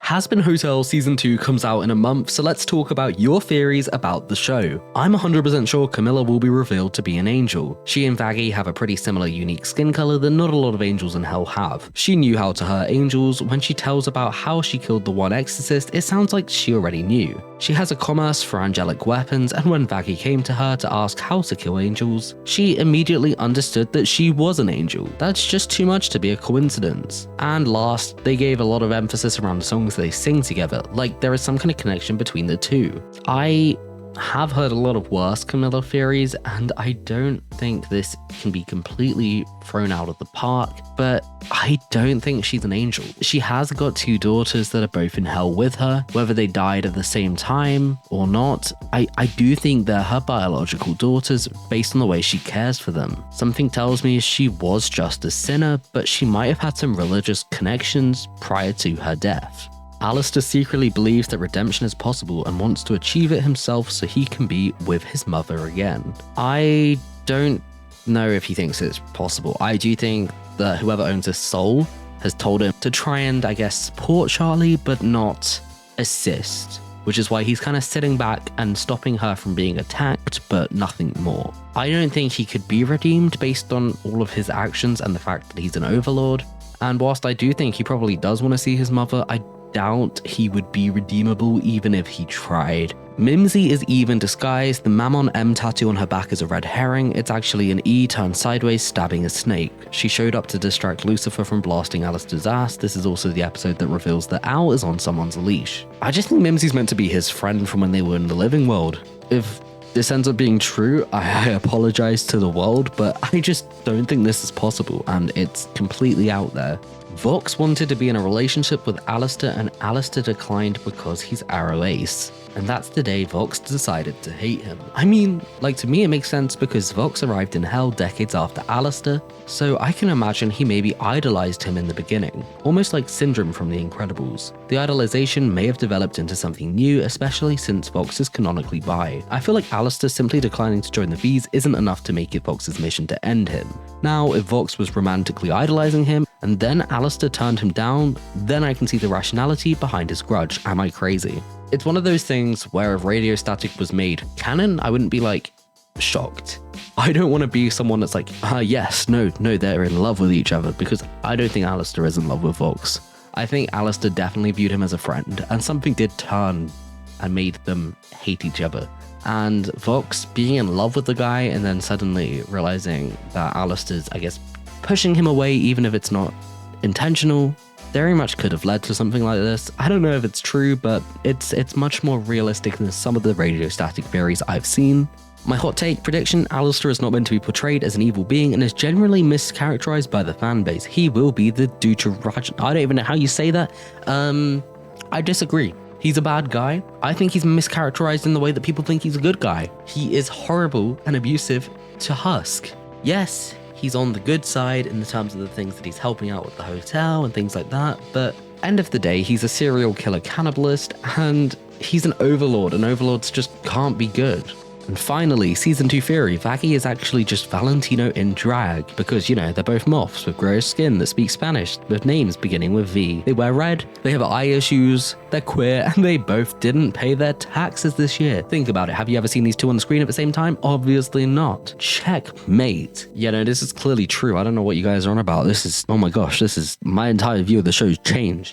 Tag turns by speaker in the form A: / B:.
A: Hazbin Hotel Season 2 comes out in a month, so let's talk about your theories about the show. I'm 100% sure Camilla will be revealed to be an angel. She and Vaggie have a pretty similar unique skin color that not a lot of angels in hell have. She knew how to hurt angels. When she tells about how she killed the one exorcist, it sounds like she already knew. She has a commerce for angelic weapons, and when Vaggie came to her to ask how to kill angels, she immediately understood that she was an angel. That's just too much to be a coincidence. And last, they gave a lot of emphasis around the songs they sing together, like there is some kind of connection between the two. I have heard a lot of worse Camilla theories, and I don't think this can be completely thrown out of the park, but I don't think she's an angel. She has got two daughters that are both in hell with her, whether they died at the same time or not. I do think they're her biological daughters based on the way she cares for them. Something tells me she was just a sinner, but she might have had some religious connections prior to her death. Alistair secretly believes that redemption is possible and wants to achieve it himself so he can be with his mother again. I don't know if he thinks it's possible. I do think that whoever owns his soul has told him to try and, I guess, support Charlie, but not assist, which is why he's kind of sitting back and stopping her from being attacked, but nothing more. I don't think he could be redeemed based on all of his actions and the fact that he's an overlord. And whilst I do think he probably does want to see his mother, I doubt he would be redeemable even if he tried. Mimsy is even disguised. The Mammon M tattoo on her back is a red herring. It's actually an E turned sideways stabbing a snake. She showed up to distract Lucifer from blasting Alistair's ass. This is also the episode that reveals that Al is on someone's leash. I just think Mimsy's meant to be his friend from when they were in the living world. If this ends up being true, I apologize to the world, but I just don't think this is possible, and it's completely out there. Vox wanted to be in a relationship with Alistair, and Alistair declined because he's Arrow Ace. And that's the day Vox decided to hate him. I mean, like, to me it makes sense because Vox arrived in hell decades after Alistair, so I can imagine he maybe idolized him in the beginning, almost like Syndrome from The Incredibles. The idolization may have developed into something new, especially since Vox is canonically bi. I feel like Alistair simply declining to join the V's isn't enough to make it Vox's mission to end him. Now, if Vox was romantically idolizing him, and then Alistair turned him down, then I can see the rationality behind his grudge. Am I crazy? It's one of those things where if Radio Static was made canon, I wouldn't be like shocked. I don't want to be someone that's like, yes, no, they're in love with each other, because I don't think Alistair is in love with Vox. I think Alistair definitely viewed him as a friend, and something did turn and made them hate each other. And Vox being in love with the guy and then suddenly realizing that Alistair's, I guess, pushing him away, even if it's not intentional, very much could have led to something like this. I don't know if it's true, but it's much more realistic than some of the Radio Static theories I've seen. My hot take prediction, Alistair is not meant to be portrayed as an evil being and is generally mischaracterized by the fan base. He will be the Deuterajan. I don't even know how you say that. I disagree. He's a bad guy. I think he's mischaracterized in the way that people think he's a good guy. He is horrible and abusive to Husk. Yes, he's on the good side in the terms of the things that he's helping out with the hotel and things like that, but end of the day, he's a serial killer cannibalist, and he's an overlord, and overlords just can't be good. And finally, Season 2 theory, Vaggie is actually just Valentino in drag, because, you know, they're both moths with grayish skin that speak Spanish, with names beginning with V. They wear red, they have eye issues, they're queer, and they both didn't pay their taxes this year. Think about it, have you ever seen these two on the screen at the same time? Obviously not. Checkmate. Yeah, no, this is clearly true. I don't know what you guys are on about. This is, oh my gosh, this is, my entire view of the show's changed.